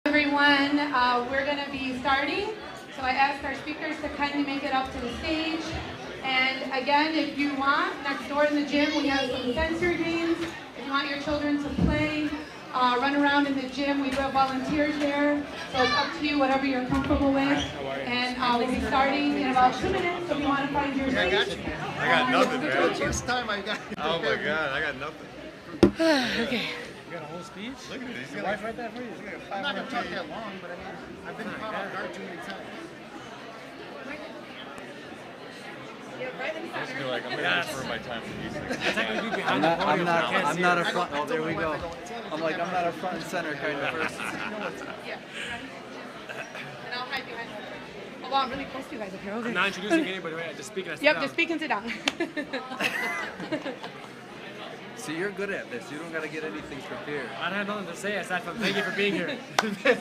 Everyone, we're going to be starting, so I ask our speakers to kindly make it up to the stage. And again, if you want, next door in the gym we have some sensory games. If you want your children to play, run around in the gym, we do have volunteers there, so it's up to you, whatever you're comfortable with. And we'll be starting in about 2 minutes, so if you want to find your seat. I got nothing, man. First time I got Oh my God, I got nothing. Okay. You got a whole speech? Look at this. Your wife write that for you? I'm not going to talk that long, but I mean, I've been caught off guard too many times. I just feel like I'm gonna defer my time to these things. That's like you behind the podium. I'm not a front. Oh, there we go. I'm like, I'm not a front and center kind of person. Yeah. And I'll hide behind the Oh, wow, I'm really close to you guys up here. Okay. I'm not introducing anybody, right? Just speaking. Yep, just speak and sit down. See, you're good at this. You don't got to get anything prepared. I don't have nothing to say aside from thank you for being here.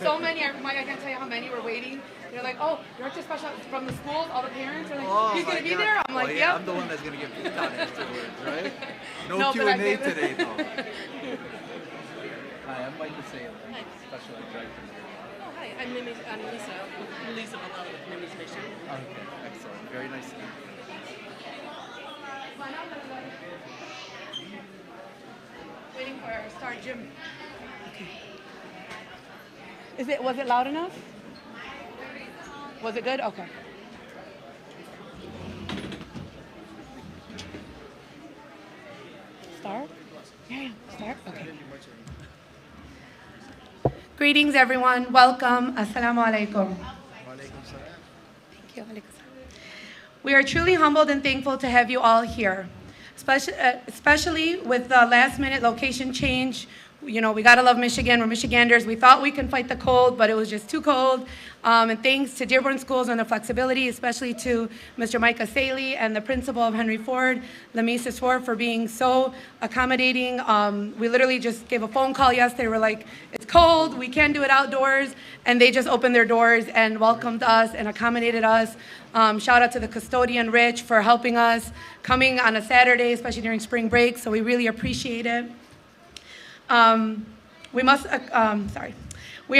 So many, Mike, I can't tell you how many were waiting. They're like, oh, director special from the schools, all the parents are like, Oh, he's going to my be God. there? I'm like, oh, yep. yeah, I'm the one that's going to get picked on afterwards, right? No, No, but I Q&A gave it- today, though. Hi, I'm Mike Issa, special director. Oh, hi, I'm Issa, release of a lot of the community station. Okay, excellent. Very nice to meet you. Waiting for our star gym. Okay. Was it loud enough? Was it good? Okay. Start? Yeah, start? Okay. Greetings, everyone. Welcome. Assalamu alaikum. Thank you. Alaikum salam. We are truly humbled and thankful to have you all here, especially with the last-minute location change. You know, we gotta love Michigan. We're Michiganders. We thought we can fight the cold, but it was just too cold. And thanks to Dearborn Schools and the flexibility, especially to Mr. Micah Saley and the principal of Henry Ford, Lamisa Swore, for being so accommodating. We literally just gave a phone call yesterday. We're like, it's cold, we can't do it outdoors. And they just opened their doors and welcomed us and accommodated us. Shout out to the custodian, Rich, for helping us, coming on a Saturday, especially during spring break. So we really appreciate it. We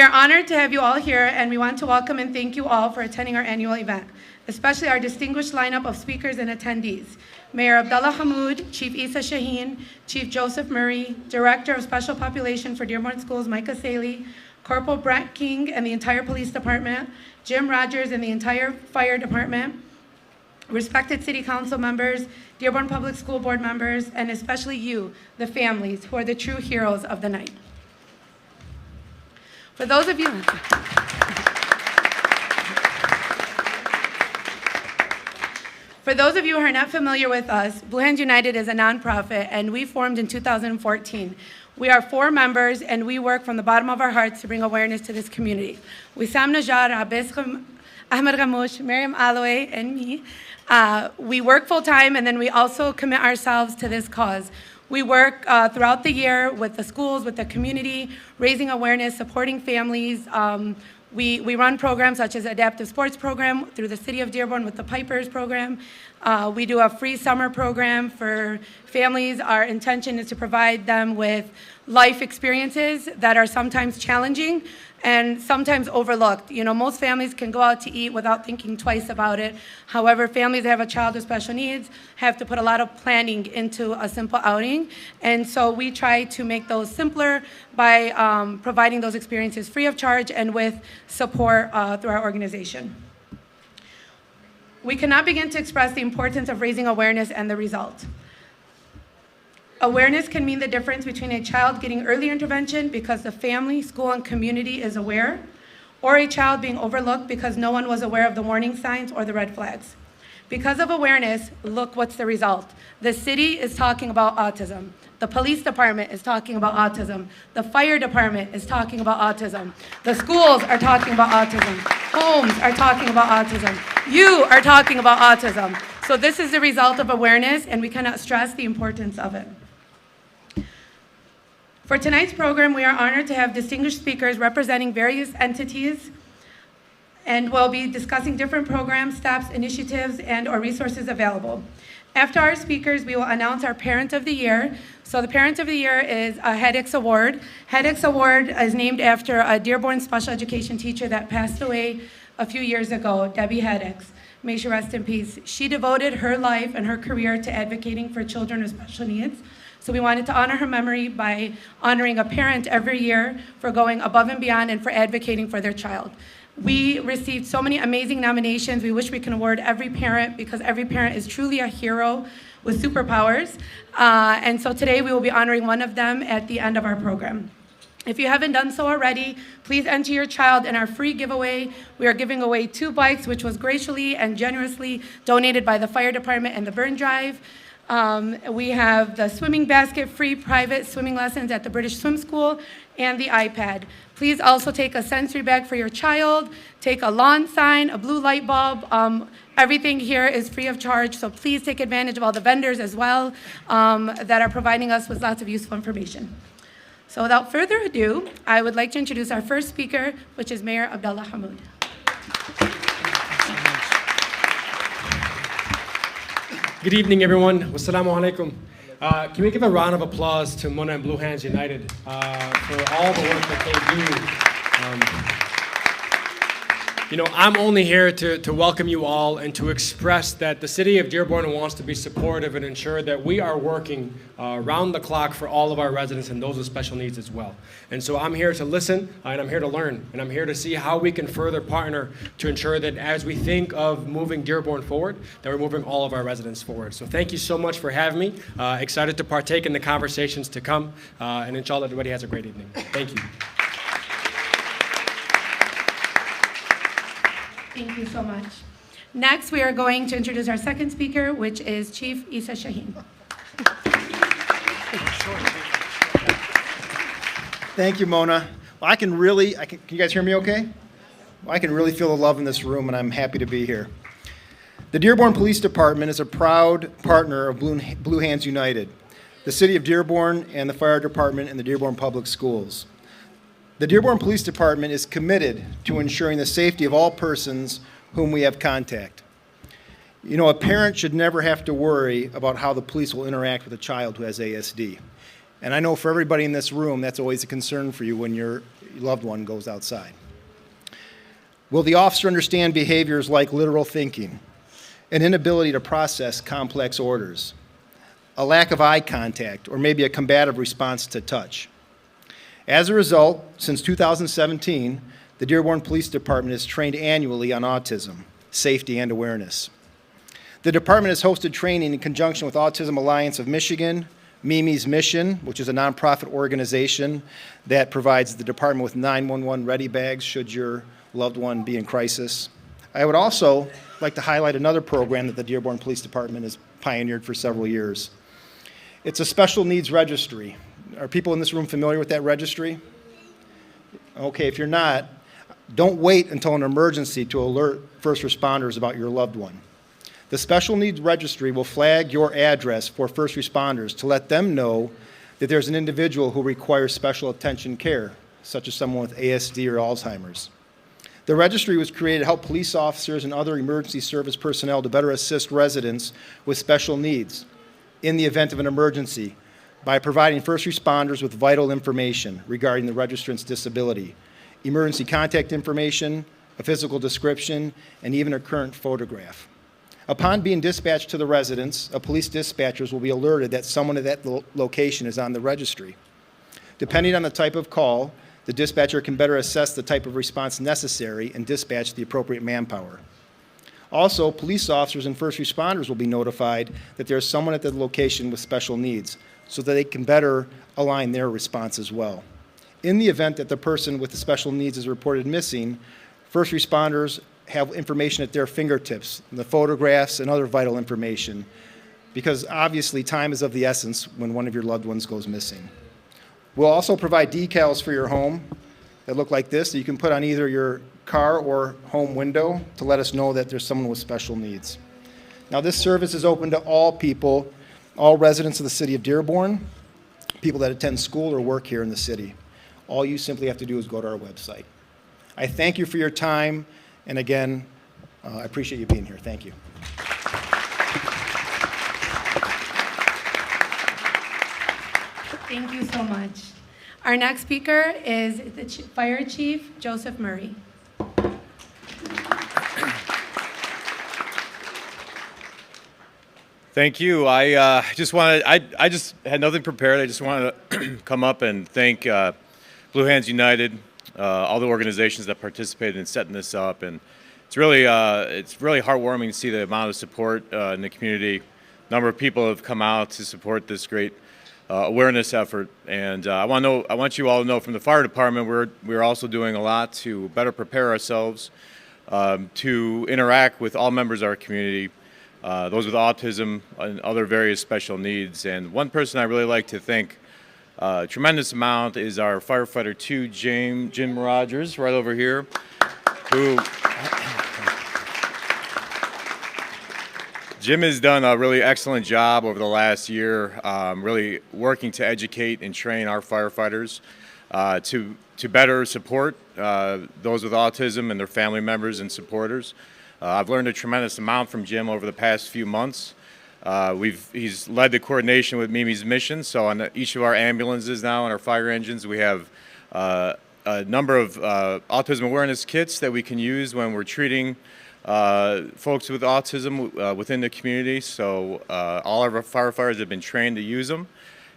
are honored to have you all here, and we want to welcome and thank you all for attending our annual event, especially our distinguished lineup of speakers and attendees. Mayor Abdullah Hamoud, Chief Issa Shaheen, Chief Joseph Murray, Director of Special Population for Dearborn Schools, Micah Saley, Corporal Brent King and the entire police department, Jim Rogers and the entire fire department, respected city council members, Dearborn Public School Board members, and especially you, the families, who are the true heroes of the night. For those of you who are not familiar with us, Blue Hands United is a nonprofit, and we formed in 2014. We are 4 members, and we work from the bottom of our hearts to bring awareness to this community. Wissam Najjar, Abes Ahmed Ghamouche, Miriam Alloway, and me. We work full-time, and then we also commit ourselves to this cause. We work throughout the year with the schools, with the community, raising awareness, supporting families. We run programs such as Adaptive Sports Program through the City of Dearborn with the Pipers Program. We do a free summer program for families. Our intention is to provide them with life experiences that are sometimes challenging and sometimes overlooked. You know, most families can go out to eat without thinking twice about it. However, families that have a child with special needs have to put a lot of planning into a simple outing. And so we try to make those simpler by providing those experiences free of charge and with support through our organization. We cannot begin to express the importance of raising awareness and the result. Awareness can mean the difference between a child getting early intervention because the family, school, and community is aware, or a child being overlooked because no one was aware of the warning signs or the red flags. Because of awareness, look what's the result. The city is talking about autism. The police department is talking about autism. The fire department is talking about autism. The schools are talking about autism. Homes are talking about autism. You are talking about autism. So this is the result of awareness, and we cannot stress the importance of it. For tonight's program, we are honored to have distinguished speakers representing various entities, and we'll be discussing different programs, steps, initiatives, and/or resources available. After our speakers, we will announce our Parent of the Year. So the Parent of the Year is a HEDX Award. HEDX Award is named after a Dearborn special education teacher that passed away a few years ago, Debbie HEDX. May she rest in peace. She devoted her life and her career to advocating for children with special needs. So we wanted to honor her memory by honoring a parent every year for going above and beyond and for advocating for their child. We received so many amazing nominations. We wish we can award every parent because every parent is truly a hero with superpowers. And so today we will be honoring one of them at the end of our program. If you haven't done so already, please enter your child in our free giveaway. We are giving away 2 bikes, which was graciously and generously donated by the fire department and the burn drive. We have the swimming basket, free private swimming lessons at the British Swim School, and the iPad. Please also take a sensory bag for your child, take a lawn sign, a blue light bulb. Everything here is free of charge, so please take advantage of all the vendors as well that are providing us with lots of useful information. So without further ado, I would like to introduce our first speaker, which is Mayor Abdullah Hamoud. Good evening, everyone. Wassalamu alaikum. Can we give a round of applause to Mona and Blue Hands United for all the work that they do? I'm only here to welcome you all and to express that the city of Dearborn wants to be supportive and ensure that we are working round the clock for all of our residents and those with special needs as well. And so I'm here to listen and I'm here to learn and I'm here to see how we can further partner to ensure that as we think of moving Dearborn forward, that we're moving all of our residents forward. So thank you so much for having me. Excited to partake in the conversations to come and inshallah everybody has a great evening. Thank you. Thank you so much. Next, we are going to introduce our second speaker, which is Chief Issa Shaheen. Thank you, Mona. Well, can you guys hear me okay? Well, I can really feel the love in this room, and I'm happy to be here. The Dearborn Police Department is a proud partner of Blue Hands United, the City of Dearborn, and the Fire Department and the Dearborn Public Schools. The Dearborn Police Department is committed to ensuring the safety of all persons whom we have contact. A parent should never have to worry about how the police will interact with a child who has ASD. And I know for everybody in this room, that's always a concern for you when your loved one goes outside. Will the officer understand behaviors like literal thinking, an inability to process complex orders, a lack of eye contact, or maybe a combative response to touch? As a result, since 2017, the Dearborn Police Department is trained annually on autism, safety, and awareness. The department has hosted training in conjunction with Autism Alliance of Michigan, Mimi's Mission, which is a nonprofit organization that provides the department with 911 ready bags should your loved one be in crisis. I would also like to highlight another program that the Dearborn Police Department has pioneered for several years. It's a special needs registry. Are people in this room familiar with that registry? Okay, if you're not, don't wait until an emergency to alert first responders about your loved one. The Special Needs Registry will flag your address for first responders to let them know that there's an individual who requires special attention care, such as someone with ASD or Alzheimer's. The registry was created to help police officers and other emergency service personnel to better assist residents with special needs in the event of an emergency by providing first responders with vital information regarding the registrant's disability, emergency contact information, a physical description, and even a current photograph. Upon being dispatched to the residence, police dispatchers will be alerted that someone at that location is on the registry. Depending on the type of call, the dispatcher can better assess the type of response necessary and dispatch the appropriate manpower. Also, police officers and first responders will be notified that there is someone at the location with special needs, so that they can better align their response as well. In the event that the person with the special needs is reported missing, first responders have information at their fingertips, the photographs and other vital information, because obviously time is of the essence when one of your loved ones goes missing. We'll also provide decals for your home that look like this that you can put on either your car or home window to let us know that there's someone with special needs. Now, this service is open to all people, all residents of the city of Dearborn, people that attend school or work here in the city. All you simply have to do is go to our website. I thank you for your time, and again, I appreciate you being here. Thank you. Thank you so much. Our next speaker is the Fire Chief, Joseph Murray. Thank you. I just had nothing prepared. I just wanted to come up and thank Blue Hands United, all the organizations that participated in setting this up, and it's really heartwarming to see the amount of support in the community. A number of people have come out to support this great awareness effort, and I want you all to know from the fire department we're also doing a lot to better prepare ourselves to interact with all members of our community, those with autism and other various special needs. And one person I really like to thank a tremendous amount is our firefighter 2, Jim Rogers, right over here, who Jim has done a really excellent job over the last year, really working to educate and train our firefighters to better support those with autism and their family members and supporters. I've learned a tremendous amount from Jim over the past few months. He's led the coordination with Mimi's Mission, so on each of our ambulances now and our fire engines, we have a number of autism awareness kits that we can use when we're treating folks with autism within the community. So all of our firefighters have been trained to use them,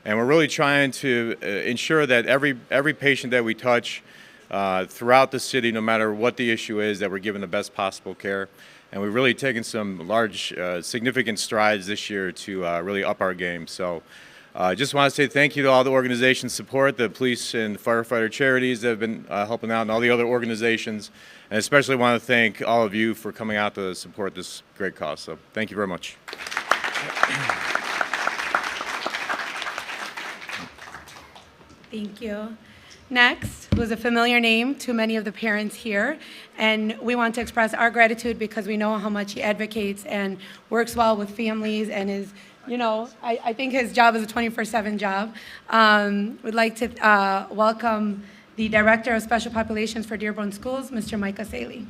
and we're really trying to ensure that every patient that we touch throughout the city, no matter what the issue is, that we're given the best possible care. And we've really taken some large, significant strides this year to really up our game. So I just want to say thank you to all the organizations' support, the police and firefighter charities that have been helping out, and all the other organizations. And especially want to thank all of you for coming out to support this great cause. So thank you very much. Thank you. Next, who's a familiar name to many of the parents here, and we want to express our gratitude because we know how much he advocates and works well with families, and is, I think his job is a 24/7 job. We'd like to welcome the Director of Special Populations for Dearborn Schools, Mr. Micah Saley.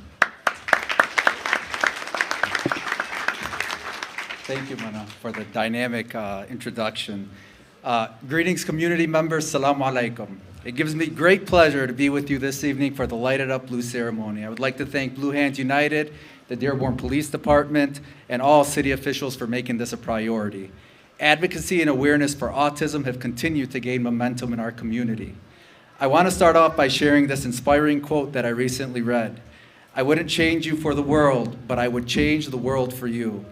Thank you, Mana, for the dynamic introduction. Greetings, community members. Salaam alaikum. It gives me great pleasure to be with you this evening for the Lighted Up Blue ceremony. I would like to thank Blue Hands United, the Dearborn Police Department, and all city officials for making this a priority. Advocacy and awareness for autism have continued to gain momentum in our community. I want to start off by sharing this inspiring quote that I recently read. I wouldn't change you for the world, but I would change the world for you.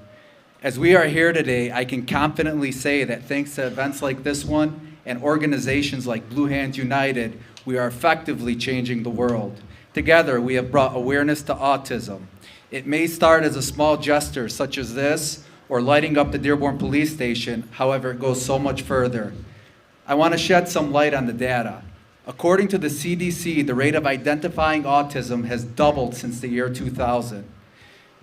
As we are here today, I can confidently say that thanks to events like this one and organizations like Blue Hands United, we are effectively changing the world. Together, we have brought awareness to autism. It may start as a small gesture such as this, or lighting up the Dearborn Police Station. However, it goes so much further. I want to shed some light on the data. According to the CDC, the rate of identifying autism has doubled since the year 2000.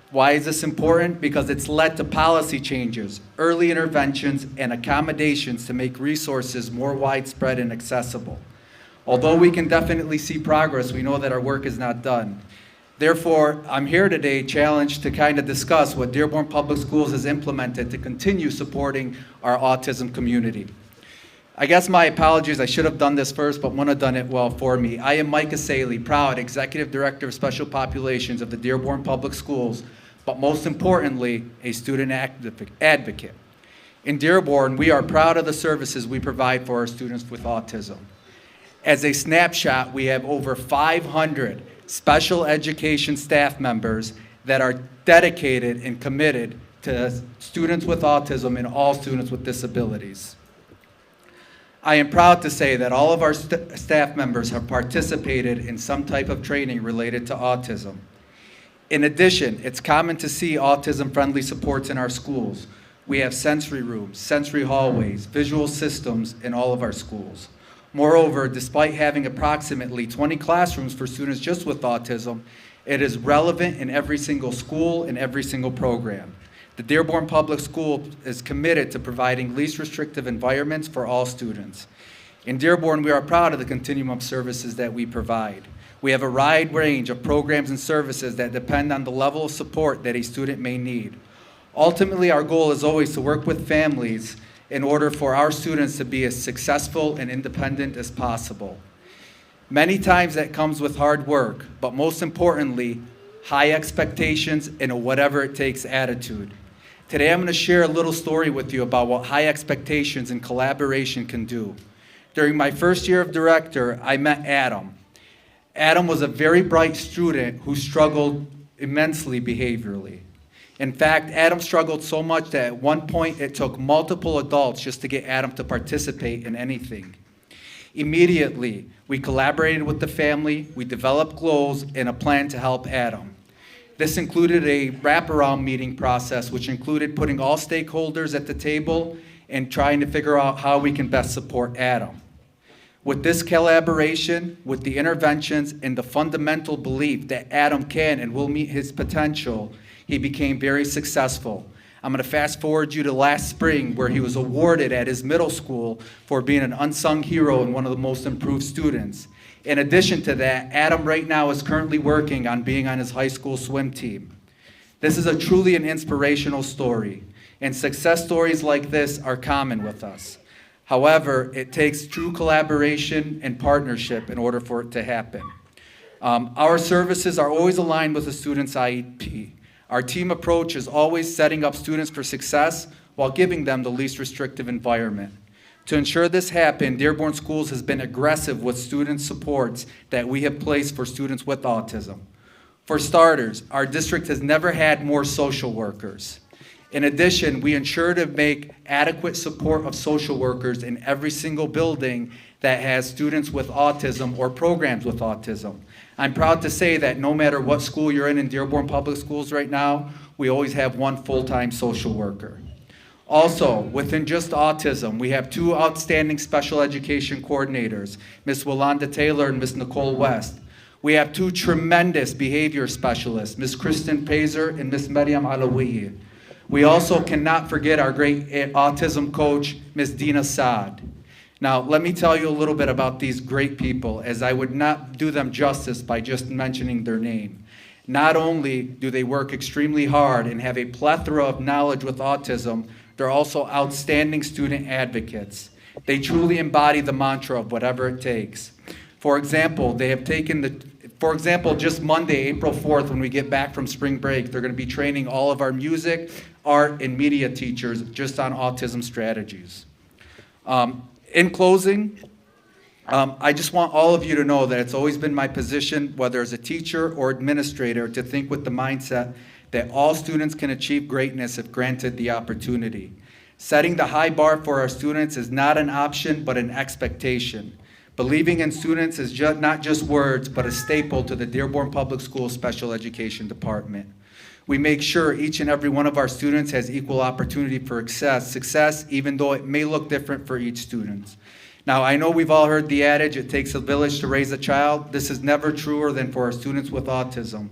Why is this important? Because it's led to policy changes, early interventions, and accommodations to make resources more widespread and accessible. Although we can definitely see progress, we know that our work is not done. Therefore, I'm here today challenged to kind of discuss what Dearborn Public Schools has implemented to continue supporting our autism community. I guess my apologies, I should have done this first, but one have done it well for me. I am Micah Saley, proud Executive Director of Special Populations of the Dearborn Public Schools, but most importantly, a student advocate. In Dearborn, we are proud of the services we provide for our students with autism. As a snapshot, we have over 500 special education staff members that are dedicated and committed to students with autism and all students with disabilities. I am proud to say that all of our staff members have participated in some type of training related to autism. In addition, it's common to see autism-friendly supports in our schools. We have sensory rooms, sensory hallways, visual systems in all of our schools. Moreover, despite having approximately 20 classrooms for students just with autism, it is relevant in every single school and every single program. The Dearborn Public School is committed to providing least restrictive environments for all students. In Dearborn, we are proud of the continuum of services that we provide. We have a wide range of programs and services that depend on the level of support that a student may need. Ultimately, our goal is always to work with families in order for our students to be as successful and independent as possible. Many times that comes with hard work, but most importantly, high expectations and a whatever it takes attitude. Today I'm going to share a little story with you about what high expectations and collaboration can do. During my first year of director, I met Adam. Adam was a very bright student who struggled immensely behaviorally. In fact, Adam struggled so much that at one point it took multiple adults just to get Adam to participate in anything. Immediately, we collaborated with the family, we developed goals and a plan to help Adam. This included a wraparound meeting process, which included putting all stakeholders at the table and trying to figure out how we can best support Adam. With this collaboration, with the interventions, and the fundamental belief that Adam can and will meet his potential, he became very successful. I'm going to fast forward you to last spring, where he was awarded at his middle school for being an unsung hero and one of the most improved students. In addition to that, Adam right now is currently working on being on his high school swim team. This is a truly an inspirational story, and success stories like this are common with us. However, it takes true collaboration and partnership in order for it to happen. Our services are always aligned with the student's IEP. Our team approach is always setting up students for success while giving them the least restrictive environment. To ensure this happens, Dearborn Schools has been aggressive with student supports that we have placed for students with autism. For starters, our district has never had more social workers. In addition, we ensure to make adequate support of social workers in every single building that has students with autism or programs with autism. I'm proud to say that no matter what school you're in Dearborn Public Schools right now, we always have one full-time social worker. Also, within just autism, we have two outstanding special education coordinators, Ms. Walanda Taylor and Ms. Nicole West. We have two tremendous behavior specialists, Ms. Kristen Pazer and Ms. Maryam Alawi. We also cannot forget our great autism coach, Ms. Dina Saad. Now, let me tell you a little bit about these great people, as I would not do them justice by just mentioning their name. Not only do they work extremely hard and have a plethora of knowledge with autism, they're also outstanding student advocates. They truly embody the mantra of whatever it takes. For example, just Monday, April 4th, when we get back from spring break, they're going to be training all of our music, art, and media teachers just on autism strategies. In closing, I just want all of you to know that it's always been my position, whether as a teacher or administrator, to think with the mindset that all students can achieve greatness if granted the opportunity. Setting the high bar for our students is not an option, but an expectation. Believing in students is not just words, but a staple to the Dearborn Public Schools Special Education Department. We make sure each and every one of our students has equal opportunity for success, even though it may look different for each student. Now, I know we've all heard the adage, it takes a village to raise a child. This is never truer than for our students with autism.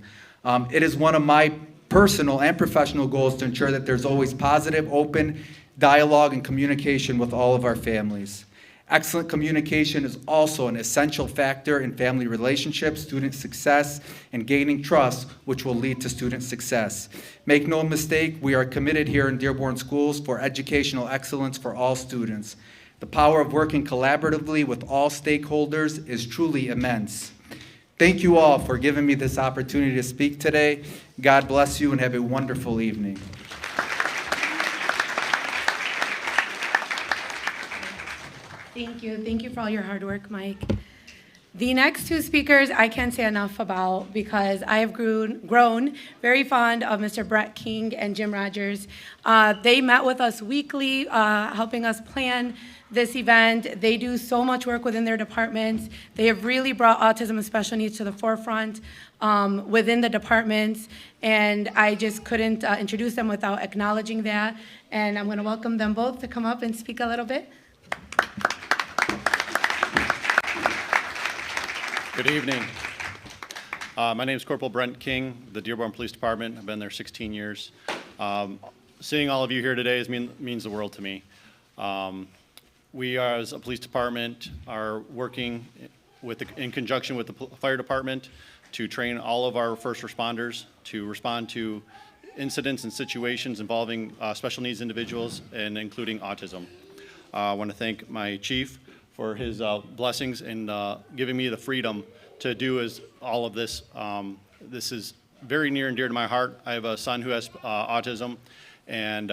It is one of my personal and professional goals to ensure that there's always positive, open dialogue and communication with all of our families. Excellent communication is also an essential factor in family relationships, student success, and gaining trust, which will lead to student success. Make no mistake, we are committed here in Dearborn Schools for educational excellence for all students. The power of working collaboratively with all stakeholders is truly immense. Thank you all for giving me this opportunity to speak today. God bless you and have a wonderful evening. Thank you. Thank you for all your hard work, Mike. The next two speakers I can't say enough about because I have grown very fond of Mr. Brent King and Jim Rogers. They met with us weekly, helping us plan this event. They do so much work within their departments. They have really brought autism and special needs to the forefront within the departments, and I just couldn't introduce them without acknowledging that. And I'm going to welcome them both to come up and speak a little bit. Good evening. My name is Corporal Brent King, the Dearborn Police Department. I've been there 16 years. Seeing all of you here today means the world to me. We, as a police department, are working in conjunction with the fire department to train all of our first responders to respond to incidents and situations involving special needs individuals and including autism. I want to thank my chief for his blessings and giving me the freedom to do all of this. This is very near and dear to my heart. I have a son who has autism, and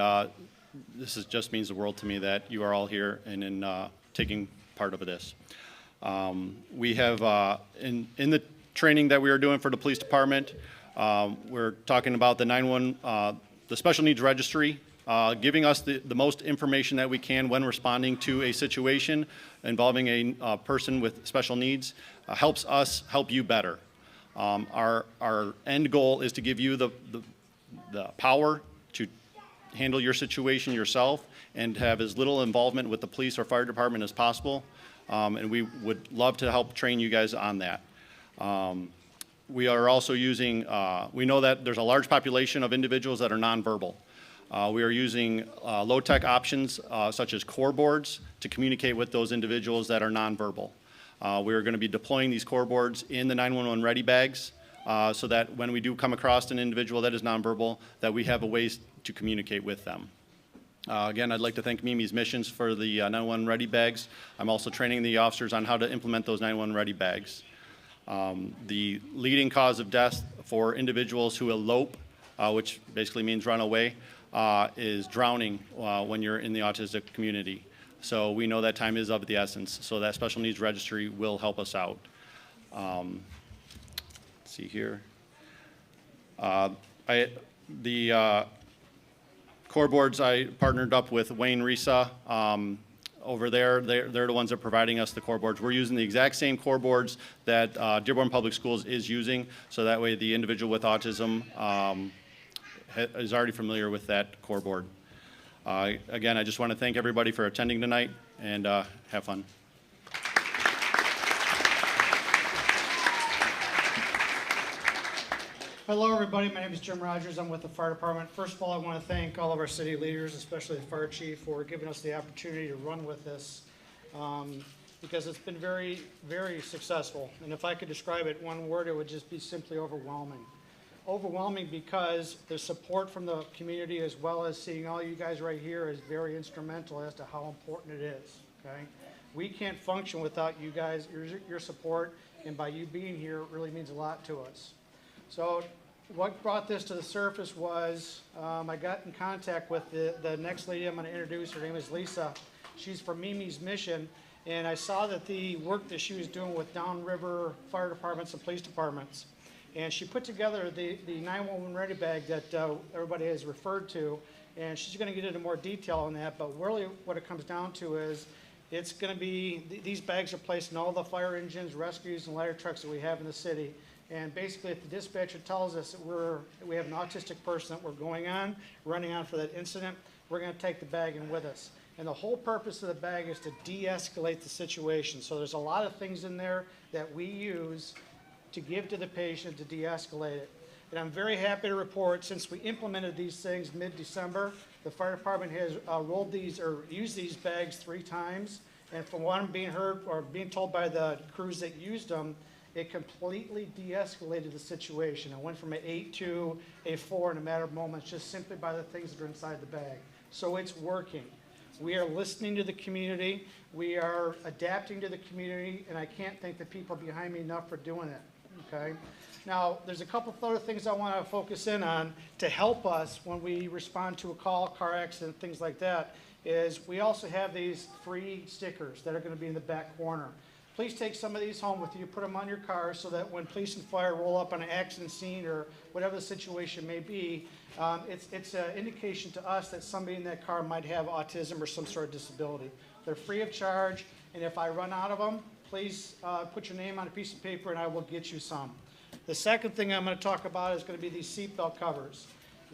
just means the world to me that you are all here and in taking part of this. We have, in the training that we are doing for the police department, we're talking about the Special Needs Registry, giving us the most information that we can when responding to a situation involving a person with special needs, helps us help you better. Our end goal is to give you the power to handle your situation yourself and have as little involvement with the police or fire department as possible. And we would love to help train you guys on that. We are also using, we know that there's a large population of individuals that are nonverbal. We are using low-tech options such as core boards to communicate with those individuals that are nonverbal. We are going to be deploying these core boards in the 911 ready bags so that when we do come across an individual that is nonverbal, that we have a ways to communicate with them. Again, I'd like to thank Mimi's Missions for the 911 ready bags. I'm also training the officers on how to implement those 911 ready bags. The leading cause of death for individuals who elope, which basically means run away, is drowning when you're in the autistic community. So we know that time is of the essence, so that Special Needs Registry will help us out. Let's see here. The core boards, I partnered up with Wayne Risa over there. They're the ones that are providing us the core boards. We're using the exact same core boards that Dearborn Public Schools is using, so that way the individual with autism is already familiar with that core board. Again, I just want to thank everybody for attending tonight, and have fun. Hello, everybody. My name is Jim Rogers. I'm with the fire department. First of all, I want to thank all of our city leaders, especially the fire chief, for giving us the opportunity to run with this, because it's been very, very successful. And if I could describe it one word, it would just be simply overwhelming. Overwhelming because the support from the community, as well as seeing all you guys right here, is very instrumental as to how important it is. Okay, we can't function without you guys, your support, and by you being here, it really means a lot to us. So what brought this to the surface was I got in contact with the next lady I'm going to introduce. Her name is Lisa. She's from Mimi's Mission, and I saw that the work that she was doing with downriver fire departments and police departments. And she put together the 911 ready bag that everybody has referred to, and she's going to get into more detail on that, but really what it comes down to is it's going to be, these bags are placed in all the fire engines, rescues, and ladder trucks that we have in the city. And basically, if the dispatcher tells us that we have an autistic person that we're running on for that incident, we're going to take the bag in with us. And the whole purpose of the bag is to de-escalate the situation. So there's a lot of things in there that we use to give to the patient to de-escalate it. And I'm very happy to report, since we implemented these things mid-December, the fire department has rolled these or used these bags 3 times. And from what I'm being heard or being told by the crews that used them, it completely de-escalated the situation. It went from an 8 to a 4 in a matter of moments, just simply by the things that are inside the bag. So it's working. We are listening to the community. We are adapting to the community, and I can't thank the people behind me enough for doing it. Okay. Now, there's a couple of other things I want to focus in on to help us when we respond to a call, car accident, things like that, is we also have these free stickers that are going to be in the back corner. Please take some of these home with you, put them on your car so that when police and fire roll up on an accident scene or whatever the situation may be, it's an indication to us that somebody in that car might have autism or some sort of disability. They're free of charge, and if I run out of them, please put your name on a piece of paper and I will get you some. The second thing I'm going to talk about is going to be these seatbelt covers.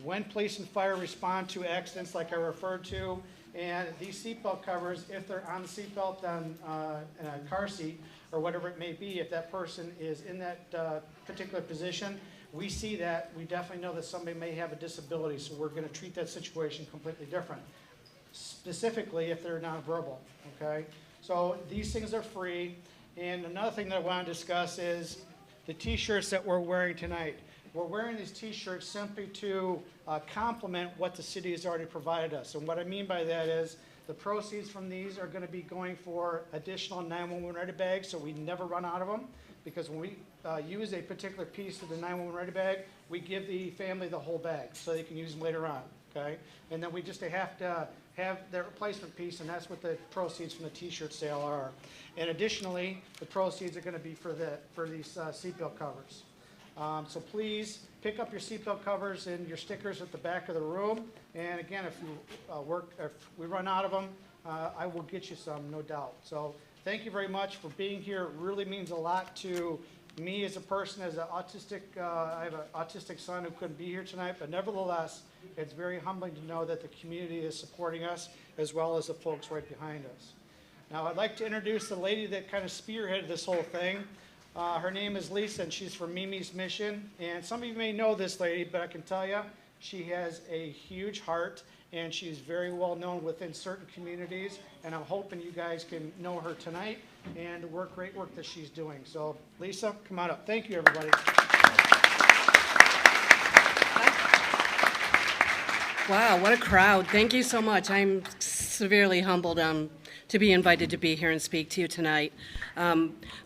When police and fire respond to accidents like I referred to, and these seatbelt covers, if they're on the seatbelt in a car seat or whatever it may be, if that person is in that particular position, we see that, we definitely know that somebody may have a disability, so we're going to treat that situation completely different, specifically if they're nonverbal, okay? So these things are free, and another thing that I want to discuss is the t-shirts that we're wearing tonight. We're wearing these t-shirts simply to complement what the city has already provided us. And what I mean by that is The proceeds from these are going to be going for additional 911 ready bags, so we never run out of them. Because when we use a particular piece of the 911 ready bag, we give the family the whole bag so they can use them later on, okay? And then we just have to have their replacement piece, and that's what the proceeds from the t-shirt sale are. And additionally, the proceeds are going to be for these seatbelt covers. So please pick up your seatbelt covers and your stickers at the back of the room. And again, if we run out of them, I will get you some, no doubt. So thank you very much for being here. It really means a lot to me as a person, as an autistic. I have an autistic son who couldn't be here tonight, but nevertheless, it's very humbling to know that the community is supporting us as well as the folks right behind us. Now, I'd like to introduce the lady that kind of spearheaded this whole thing. Her name is Lisa, and she's from Mimi's Mission. And some of you may know this lady, but I can tell you, she has a huge heart, and she's very well known within certain communities. And I'm hoping you guys can know her tonight and the great work that she's doing. So, Lisa, come on up. Thank you, everybody. Wow, what a crowd. Thank you so much. I'm severely humbled to be invited to be here and speak to you tonight.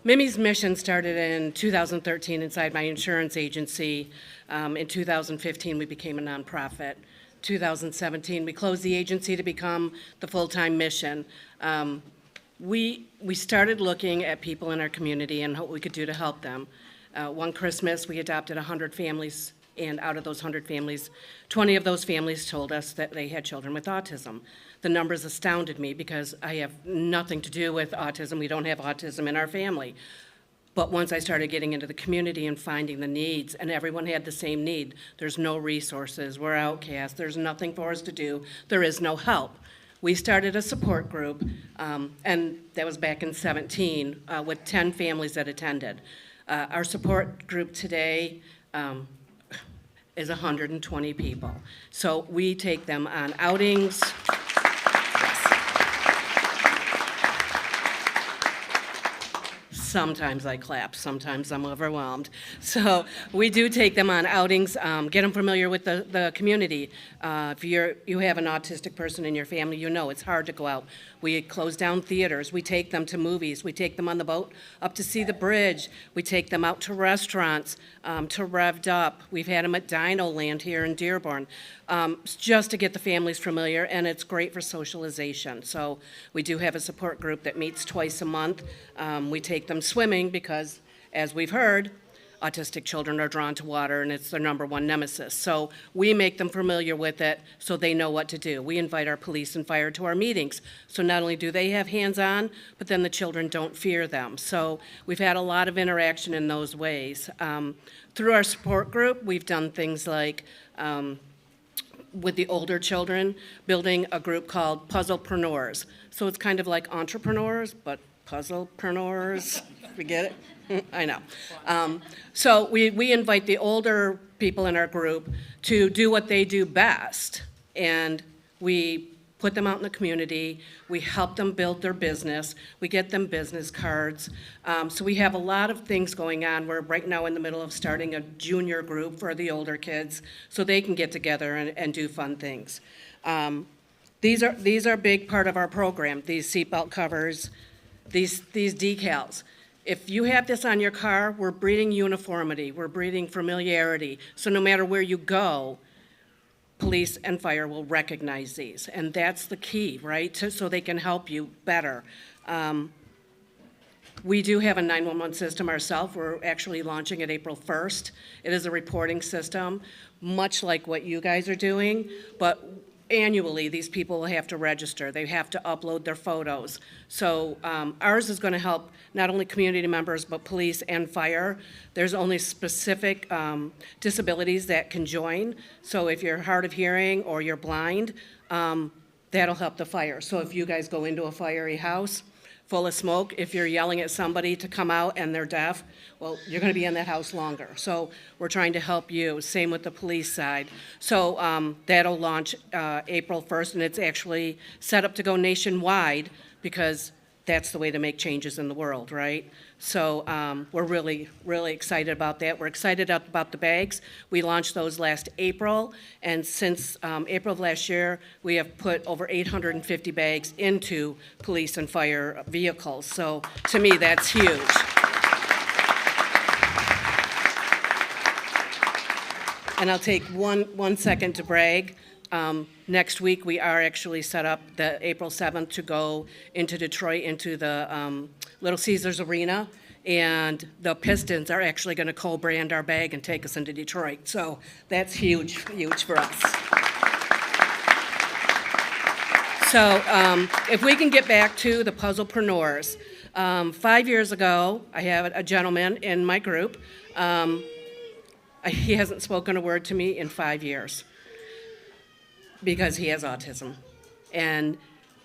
Mimi's Mission started in 2013 inside my insurance agency. In 2015, we became a nonprofit. 2017, we closed the agency to become the full-time mission. We started looking at people in our community and what we could do to help them. One Christmas, we adopted 100 families, and out of those 100 families, 20 of those families told us that they had children with autism. The numbers astounded me because I have nothing to do with autism. We don't have autism in our family. But once I started getting into the community and finding the needs, and everyone had the same need, there's no resources, we're outcast, there's nothing for us to do, there is no help. We started a support group, and that was back in 17, with 10 families that attended. Our support group today is 120 people. So we take them on outings. Sometimes I clap, sometimes I'm overwhelmed. So we do take them on outings, get them familiar with the community. If you have an autistic person in your family, you know it's hard to go out. We close down theaters, we take them to movies, we take them on the boat up to see the bridge, we take them out to restaurants, to Rev'd Up. We've had them at Dino Land here in Dearborn, just to get the families familiar, and it's great for socialization. So we do have a support group that meets twice a month. We take them swimming because, as we've heard, autistic children are drawn to water and it's their number one nemesis. So we make them familiar with it so they know what to do. We invite our police and fire to our meetings. So not only do they have hands-on, but then the children don't fear them. So we've had a lot of interaction in those ways. Through our support group, we've done things like, with the older children, building a group called Puzzlepreneurs. So it's kind of like entrepreneurs, but puzzlepreneurs. We get it? I know. So we invite the older people in our group to do what they do best, and we put them out in the community. We help them build their business. We get them business cards. So we have a lot of things going on. We're right now in the middle of starting a junior group for the older kids so they can get together and do fun things. These are a big part of our program, these seatbelt covers, these decals. If you have this on your car, we're breeding uniformity, we're breeding familiarity. So no matter where you go, police and fire will recognize these. And that's the key, right? So they can help you better. We do have a 911 system ourselves. We're actually launching it April 1st. It is a reporting system, much like what you guys are doing, but annually, these people will have to register. They have to upload their photos. So ours is going to help not only community members, but police and fire. There's only specific disabilities that can join. So if you're hard of hearing or you're blind, that'll help the fire. So if you guys go into a fiery house full of smoke, if you're yelling at somebody to come out and they're deaf, well, you're going to be in that house longer. So we're trying to help you. Same with the police side. So that'll launch April 1st, and it's actually set up to go nationwide because that's the way to make changes in the world, right? So we're really, really excited about that. We're excited about the bags. We launched those last April, and since April of last year, we have put over 850 bags into police and fire vehicles. So to me, that's huge. And I'll take one second to brag. Next week, we are actually set up the April 7th to go into Detroit, into the Little Caesars Arena, and the Pistons are actually going to co-brand our bag and take us into Detroit. So that's huge, huge for us. So if we can get back to the puzzlepreneurs. 5 years ago, I have a gentleman in my group. He hasn't spoken a word to me in 5 years because he has autism. And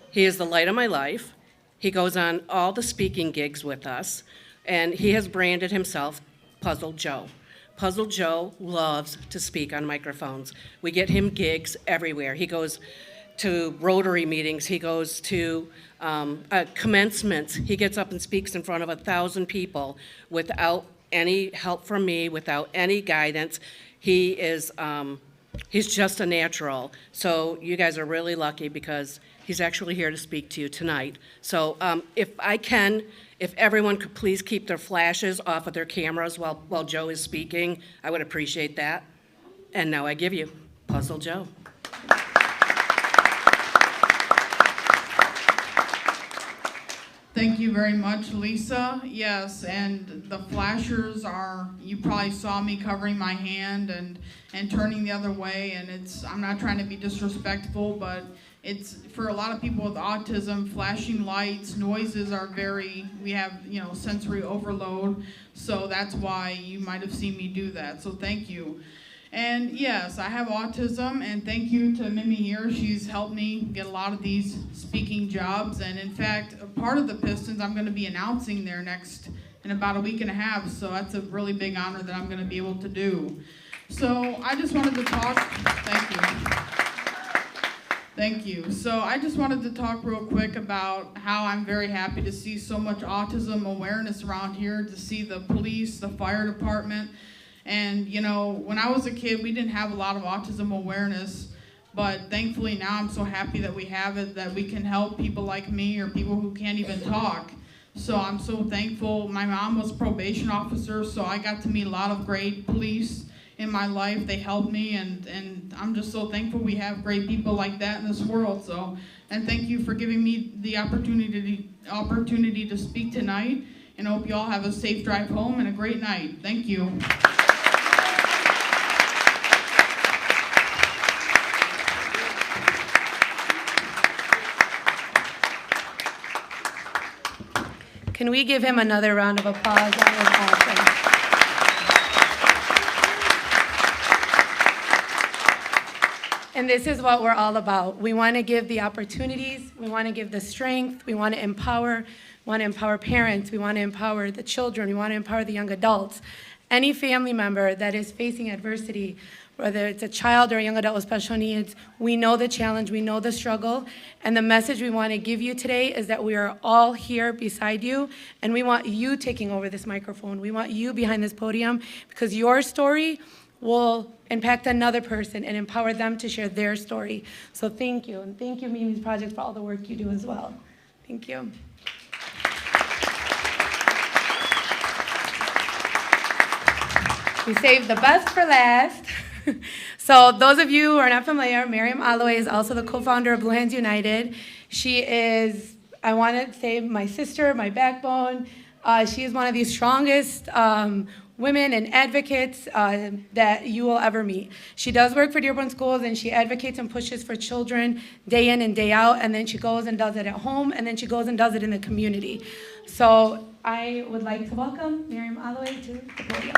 he is the light of my life. He goes on all the speaking gigs with us, and he has branded himself Puzzle Joe. Puzzle Joe loves to speak on microphones. We get him gigs everywhere. He goes to Rotary meetings. He goes to commencements. He gets up and speaks in front of 1,000 people without any help from me, without any guidance. He is, he's just a natural. So you guys are really lucky because he's actually here to speak to you tonight. So if everyone could please keep their flashes off of their cameras while Joe is speaking, I would appreciate that. And now I give you Puzzle Joe. Thank you very much, Lisa. Yes, and the flashers are, you probably saw me covering my hand and turning the other way, and I'm not trying to be disrespectful, but it's, for a lot of people with autism, flashing lights, noises are we have, sensory overload, so that's why you might have seen me do that, so thank you. And yes, I have autism, and thank you to Mimi here. She's helped me get a lot of these speaking jobs, and in fact, a part of the Pistons I'm going to be announcing there in about a week and a half, so that's a really big honor that I'm going to be able to do. So I just wanted to talk, thank you. So I just wanted to talk real quick about how I'm very happy to see so much autism awareness around here, to see the police, the fire department. And, when I was a kid, we didn't have a lot of autism awareness, but thankfully now I'm so happy that we have it, that we can help people like me or people who can't even talk. So I'm so thankful. My mom was a probation officer, so I got to meet a lot of great police in my life. They helped me, and I'm just so thankful we have great people like that in this world. So, and thank you for giving me the opportunity to speak tonight, and I hope you all have a safe drive home and a great night. Thank you. Can we give him another round of applause? That was awesome. And this is what we're all about. We want to give the opportunities. We want to give the strength. We want to empower. We want to empower parents. We want to empower the children. We want to empower the young adults. Any family member that is facing adversity, whether it's a child or a young adult with special needs, we know the challenge, we know the struggle, and the message we want to give you today is that we are all here beside you, and we want you taking over this microphone. We want you behind this podium, because your story will impact another person and empower them to share their story. So thank you, and thank you, Mimi's Project, for all the work you do as well. Thank you. We saved the best for last. So those of you who are not familiar, Miriam Alloway is also the co-founder of Blue Hands United. She is, I want to say, my sister, my backbone. She is one of the strongest women and advocates that you will ever meet. She does work for Dearborn schools, and she advocates and pushes for children day in and day out, and then she goes and does it at home, and then she goes and does it in the community. So I would like to welcome Miriam Alloway to the podium.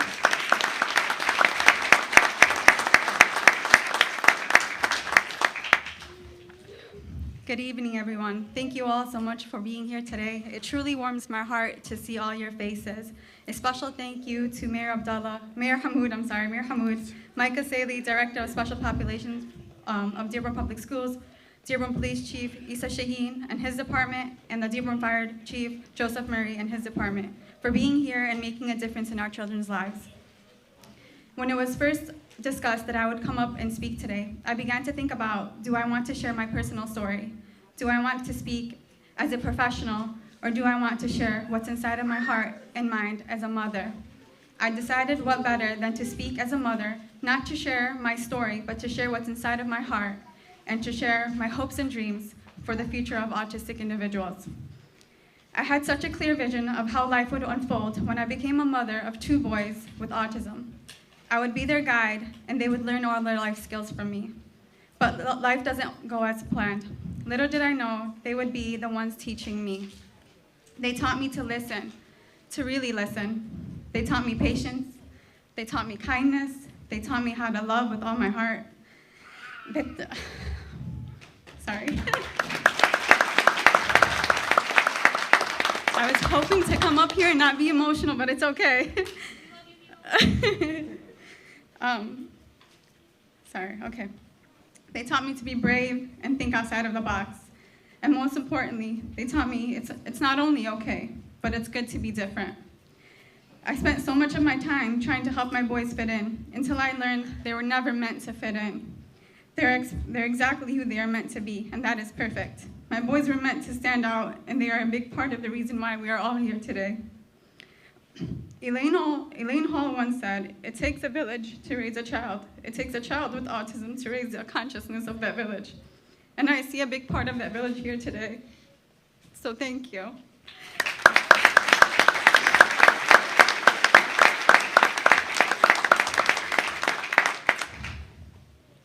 Good evening, everyone. Thank you all so much for being here today. It truly warms my heart to see all your faces. A special thank you to Mayor Hamoud, Micah Saley, Director of Special Populations of Dearborn Public Schools, Dearborn Police Chief Issa Shaheen and his department, and the Dearborn Fire Chief Joseph Murray and his department for being here and making a difference in our children's lives. When it was first discussed that I would come up and speak today, I began to think about, do I want to share my personal story? Do I want to speak as a professional, or do I want to share what's inside of my heart and mind as a mother? I decided what better than to speak as a mother, not to share my story, but to share what's inside of my heart and to share my hopes and dreams for the future of autistic individuals. I had such a clear vision of how life would unfold when I became a mother of 2 boys with autism. I would be their guide, and they would learn all their life skills from me. But life doesn't go as planned. Little did I know they would be the ones teaching me. They taught me to listen, to really listen. They taught me patience. They taught me kindness. They taught me how to love with all my heart. Sorry. I was hoping to come up here and not be emotional, but it's okay. Sorry, okay. They taught me to be brave and think outside of the box. And most importantly, they taught me it's not only okay, but it's good to be different. I spent so much of my time trying to help my boys fit in until I learned they were never meant to fit in. They're exactly who they are meant to be, and that is perfect. My boys were meant to stand out, and they are a big part of the reason why we are all here today. Elaine Hall once said, "It takes a village to raise a child. It takes a child with autism to raise the consciousness of that village." And I see a big part of that village here today. So thank you.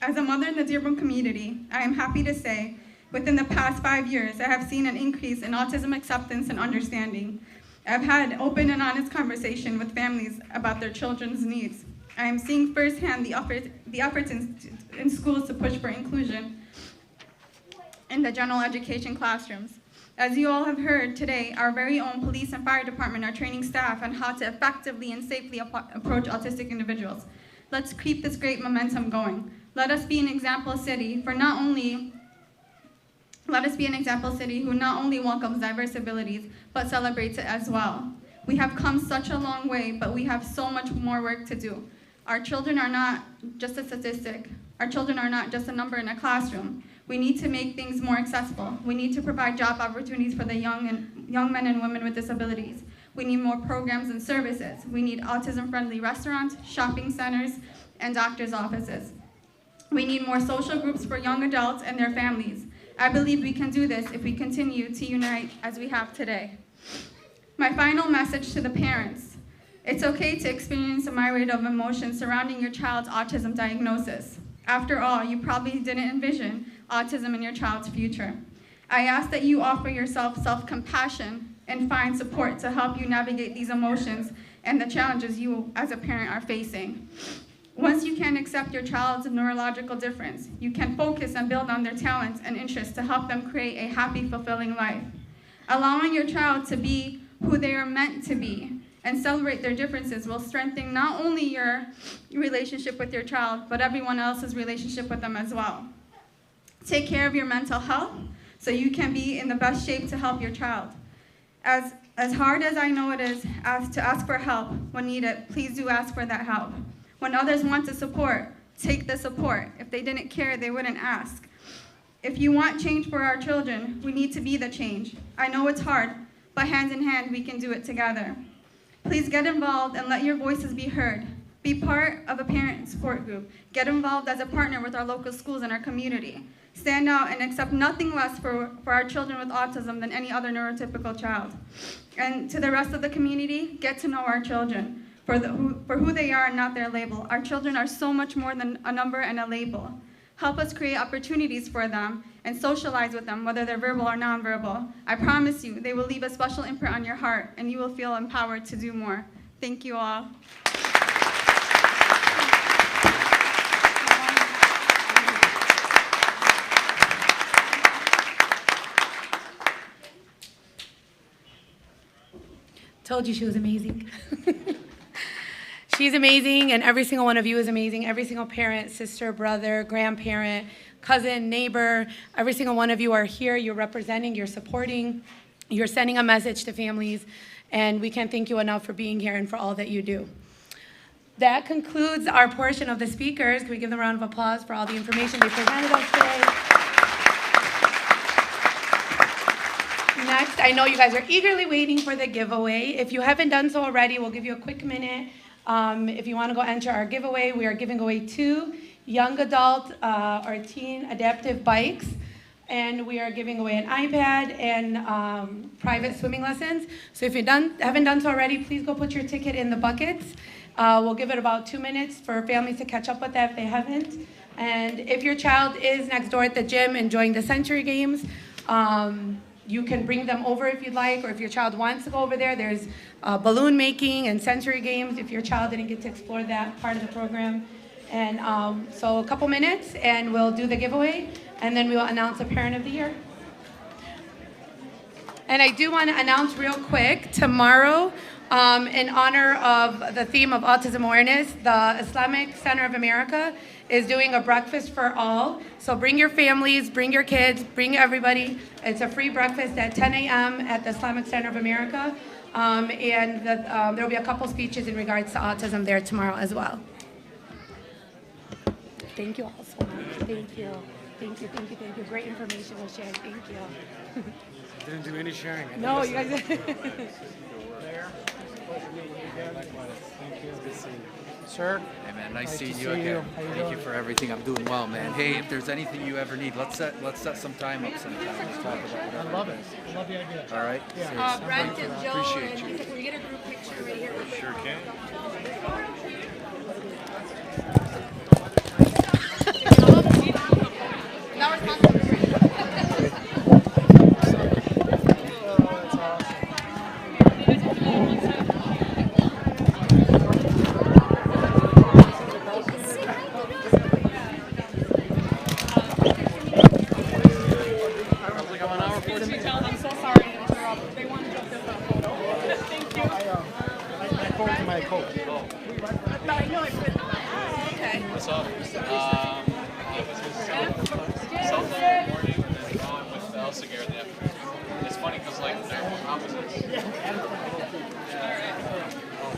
As a mother in the Dearborn community, I am happy to say, within the past 5 years, I have seen an increase in autism acceptance and understanding. I've had open and honest conversation with families about their children's needs. I am seeing firsthand the efforts in schools to push for inclusion in the general education classrooms. As you all have heard today, our very own police and fire department are training staff on how to effectively and safely approach autistic individuals. Let's keep this great momentum going. Let us be an example city who not only welcomes diverse abilities, but celebrates it as well. We have come such a long way, but we have so much more work to do. Our children are not just a statistic. Our children are not just a number in a classroom. We need to make things more accessible. We need to provide job opportunities for the young men and women with disabilities. We need more programs and services. We need autism-friendly restaurants, shopping centers, and doctor's offices. We need more social groups for young adults and their families. I believe we can do this if we continue to unite as we have today. My final message to the parents: it's okay to experience a myriad of emotions surrounding your child's autism diagnosis. After all, you probably didn't envision autism in your child's future. I ask that you offer yourself self-compassion and find support to help you navigate these emotions and the challenges you as a parent are facing. Once you can accept your child's neurological difference, you can focus and build on their talents and interests to help them create a happy, fulfilling life. Allowing your child to be who they are meant to be and celebrate their differences will strengthen not only your relationship with your child, but everyone else's relationship with them as well. Take care of your mental health so you can be in the best shape to help your child. As hard as I know it is to ask for help when needed, please do ask for that help. When others want to support, take the support. If they didn't care, they wouldn't ask. If you want change for our children, we need to be the change. I know it's hard, but hand in hand, we can do it together. Please get involved and let your voices be heard. Be part of a parent support group. Get involved as a partner with our local schools and our community. Stand out and accept nothing less for our children with autism than any other neurotypical child. And to the rest of the community, get to know our children for who they are and not their label. Our children are so much more than a number and a label. Help us create opportunities for them and socialize with them, whether they're verbal or nonverbal. I promise you, they will leave a special imprint on your heart, and you will feel empowered to do more. Thank you all. Told you she was amazing. She's amazing, and every single one of you is amazing. Every single parent, sister, brother, grandparent, cousin, neighbor, every single one of you are here. You're representing, you're supporting, you're sending a message to families, and we can't thank you enough for being here and for all that you do. That concludes our portion of the speakers. Can we give them a round of applause for all the information they presented us today? Next, I know you guys are eagerly waiting for the giveaway. If you haven't done so already, we'll give you a quick minute. If you want to go enter our giveaway, we are giving away 2 young adult or teen adaptive bikes, and we are giving away an iPad and private swimming lessons. So if you haven't done so already, please go put your ticket in the buckets. We'll give it about 2 minutes for families to catch up with that if they haven't. And if your child is next door at the gym enjoying the Century Games, you can bring them over if you'd like, or if your child wants to go over there, there's balloon making and Century Games if your child didn't get to explore that part of the program. And so a couple minutes and we'll do the giveaway, and then we will announce the Parent of the Year. And I do want to announce real quick, tomorrow, in honor of the theme of autism awareness, the Islamic Center of America is doing a breakfast for all. So bring your families, bring your kids, bring everybody. It's a free breakfast at 10 a.m. at the Islamic Center of America. And there will be a couple speeches in regards to autism there tomorrow as well. Thank you all so much. Thank you. Thank you, thank you, thank you. Great information was shared. Thank you. Didn't do any sharing. No, you guys. Sir? Hey man, nice seeing to you see again. you. How you Thank doing? you for everything. I'm doing well, man. Hey, if there's anything you ever need, let's set some time up sometime. Let's talk about whatever. I love it. I love the idea. All right. Yeah. Brent and Joe, Appreciate and can we get a group picture right here? Sure can. Now we're sponsored. I'm so sorry to interrupt. They want to get this photo. Thank you. I called to my coach. I know it. Okay. What's up? It was his self-morning and then going with Elsa in the afternoon. It's funny because like they're opposites.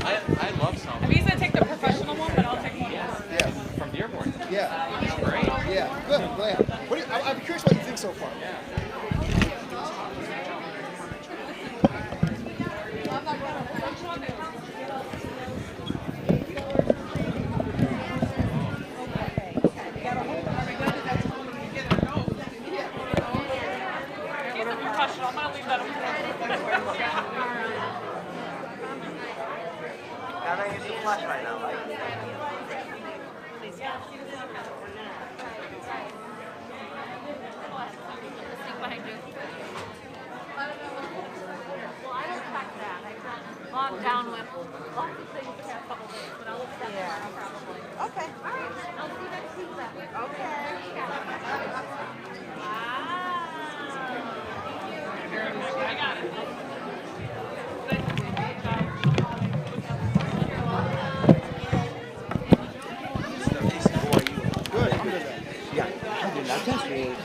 I love self. I'm going to take the professional one, but I'll take one. Yeah. From Dearborn. Yeah. It's great. Yeah. Good. I'm glad. I'm curious what you think so far. Professional. I'm going to leave that Log down with lots of things for a couple days, but I'll look at that probably. Okay. All right. I'll see you next week then. Okay. I got it. Good. I'm good. Yeah, alhamdulillah, just wait.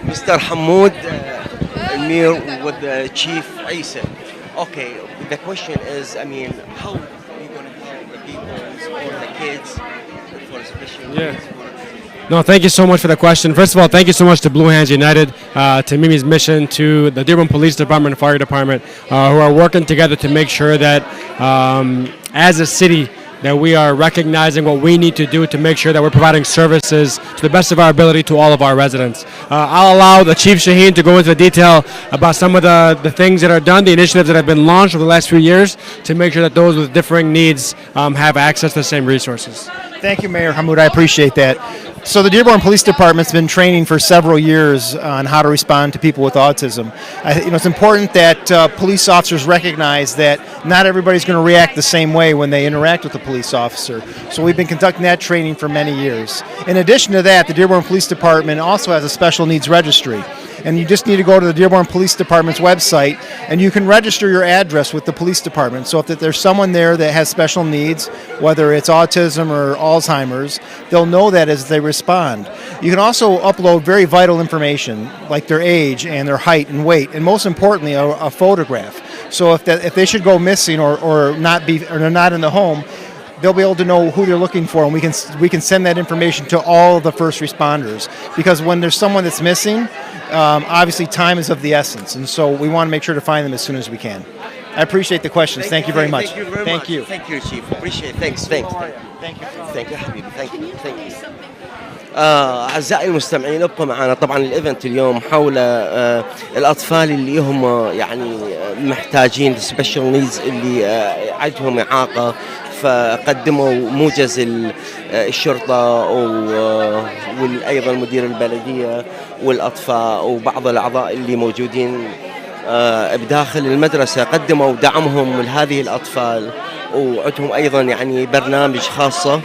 Mr. Hamoud Mir with the Chief Issa. Okay, the question is, I mean, how are you going to help the people or the kids for special needs? No, thank you so much for the question. First of all, thank you so much to Blue Hands United, to Mimi's mission, to the Dearborn Police Department and Fire Department, who are working together to make sure that as a city, that we are recognizing what we need to do to make sure that we're providing services to the best of our ability to all of our residents. I'll allow the Chief Shaheen to go into detail about some of the things that are done, the initiatives that have been launched over the last few years to make sure that those with differing needs have access to the same resources. Thank you, Mayor Hamoud. I appreciate that. So the Dearborn Police Department's been training for several years on how to respond to people with autism. It's important that police officers recognize that not everybody's going to react the same way when they interact with a police officer. So we've been conducting that training for many years. In addition to that, the Dearborn Police Department also has a special needs registry. And you just need to go to the Dearborn Police Department's website, and you can register your address with the police department. So if there's someone there that has special needs, whether it's autism or Alzheimer's, they'll know that as they respond. You can also upload very vital information, like their age and their height and weight, and most importantly, a photograph. So if they should go missing or they're not in the home, they'll be able to know who they're looking for, and we can send that information to all of the first responders. Because when there's someone that's missing, obviously time is of the essence, and so we want to make sure to find them as soon as we can. I appreciate the questions. Thank you very much. Thank you very Thank much. you. Thank you, Chief. Appreciate it. Thanks. Thank you. Thank you حبيبي. Thank you. Thank you. أعزائي المستمعين ابقوا معنا. طبعا الإيفنت اليوم حول الأطفال اللي هم يعني محتاجين سبيشال نيدز اللي عندهم إعاقة، فقدموا موجز الشرطة وأيضا مدير البلدية والأطفاء وبعض الأعضاء اللي موجودين بداخل المدرسة، قدموا دعمهم لهذه الأطفال، وعندهم أيضا يعني برنامج خاصة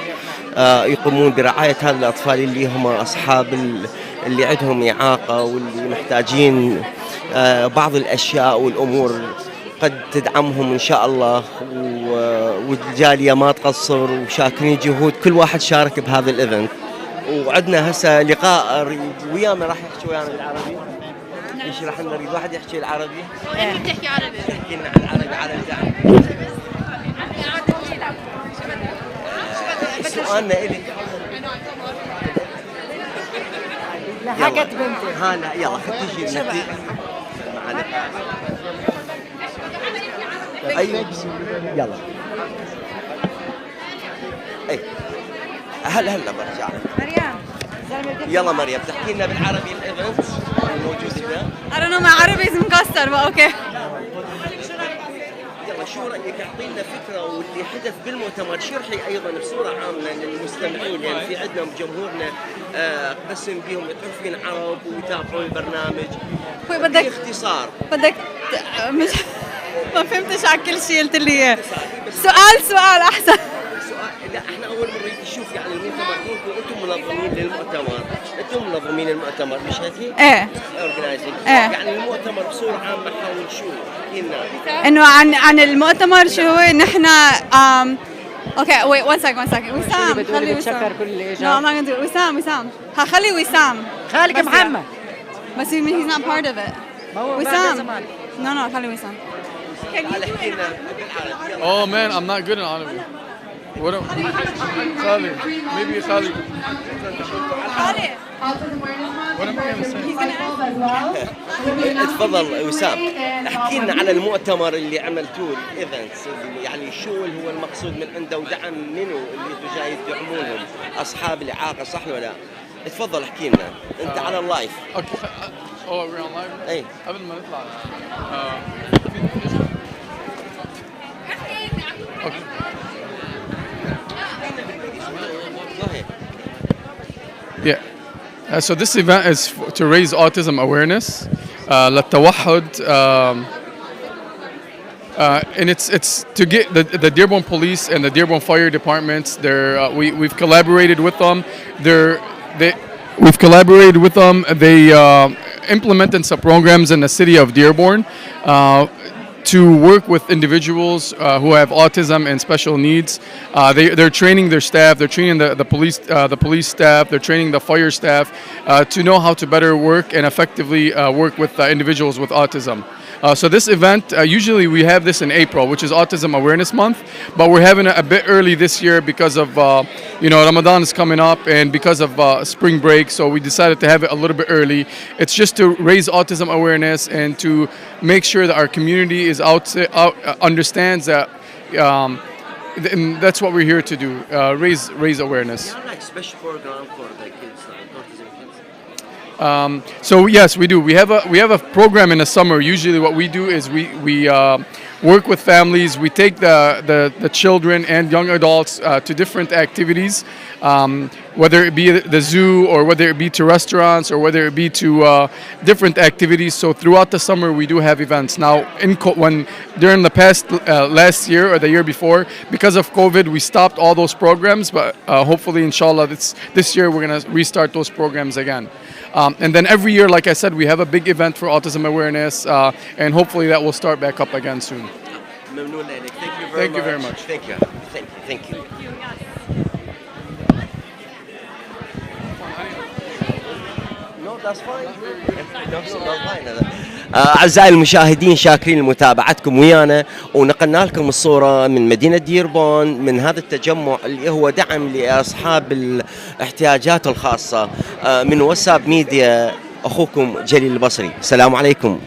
يقومون برعاية هذه الأطفال اللي هم أصحاب اللي عندهم إعاقة واللي محتاجين بعض الأشياء والأمور قد تدعمهم إن شاء الله. والجالية ما تقصر وشاكرين جهود كل واحد شارك بهذا الإيفنت. وعندنا هسه لقاء ويانا راح يحكي ويانا بالعربي. ايش راح نريد واحد يحكي العربي؟ انت بتحكي عربي. احكي لنا عن العربي على الدعم. سؤالنا إلك. لا حكت بنتي. ها لا يلا تيجي معنا. أيوة يلا. أي هلا برجع. مريم. يلا مريم تحكي لنا بالعربي الإيفنت الموجود هنا. I don't know my Arabic is مكسر but okay. يلا شو رأيك أعطينا فكرة واللي حدث بالمؤتمر شرحي أيضا بصورة عامة للمستمعين، يعني في عندنا جمهورنا قسم بهم يعرفين عرب ويتابعون البرنامج. باختصار. بدك مش ما فهمتش على كل شيء قلت لي اياه. سؤال أحسن. لا احنا اول مره نشوف يعني المؤتمر انتم منظمين للمؤتمر، انتم منظمين المؤتمر مش هيك؟ ايه اورجنايزنج. يعني المؤتمر بصوره عامه حول شو؟ احكي انه عن المؤتمر شو هو نحن اوكي ويت one second وسام خلي وسام. No I'm not gonna do it. وسام هخلي وسام. خالك محمد. بس he's not part of it. وسام. No خلي وسام. Oh man, I'm not good in Arabic. What am Khalid? Maybe Khalid. What am I going to say? تفضل وسام، احكي لنا على المؤتمر اللي عملتوه الايفنتس، يعني شو اللي هو المقصود من عنده ودعم منو اللي انتم جاي تدعمونهم؟ اصحاب الاعاقه صح ولا لا؟ تفضل احكي لنا انت على اللايف. اوكي. Oh, we're on live. اي قبل ما نطلع. اوكي. Yeah. So this event is to raise autism awareness. للتوحد. And it's to get the Dearborn Police and the Dearborn Fire Departments. We've collaborated with them. We've collaborated with them. They implemented some programs in the city of Dearborn to work with individuals who have autism and special needs. They're training their staff. They're training the police staff. They're training the fire staff to know how to better work and effectively work with individuals with autism. So this event, usually we have this in April, which is Autism Awareness Month, but we're having it a bit early this year because of, Ramadan is coming up and because of spring break, so we decided to have it a little bit early. It's just to raise autism awareness and to make sure that our community is understands that and that's what we're here to do, raise awareness. Like special program for the kids, autism kids. So yes, we do. We have a program in the summer. Usually, what we do is we work with families. We take the children and young adults to different activities, whether it be the zoo or whether it be to restaurants or whether it be to different activities. So throughout the summer, we do have events. Now, during the past last year or the year before, because of COVID, we stopped all those programs. But hopefully, inshallah, this year we're gonna restart those programs again. And then every year, like I said, we have a big event for autism awareness, and hopefully that will start back up again soon. Thank you very much. Thank you. Thank you. No, that's fine. أعزائي المشاهدين، شاكرين لمتابعتكم ويانا، ونقلنا لكم الصورة من مدينة ديربون من هذا التجمع اللي هو دعم لأصحاب الاحتياجات الخاصة. من واتساب ميديا أخوكم جليل البصري. السلام عليكم.